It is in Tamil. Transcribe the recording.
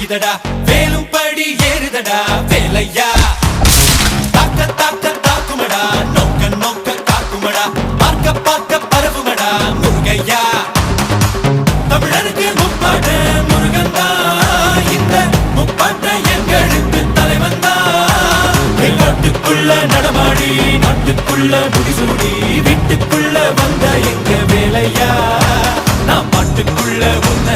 இதடா வேலும் படி ஏறுதடா வேலையா தாக்க தாக்க தாக்குமடா நோக்க நோக்க காக்குமடா பார்க்க பார்க்க பரவுமடா முருகையா தமிழருக்கு முப்பாட்ட முருகந்தா இந்த முப்பாட்ட எங்களுக்கு தலைவந்தா நாட்டுக்குள்ள நடமாடி நாட்டுக்குள்ள முடிசூடி வீட்டுக்குள்ள வந்த எங்க வேலையா நான் பாட்டுக்குள்ள உன்ன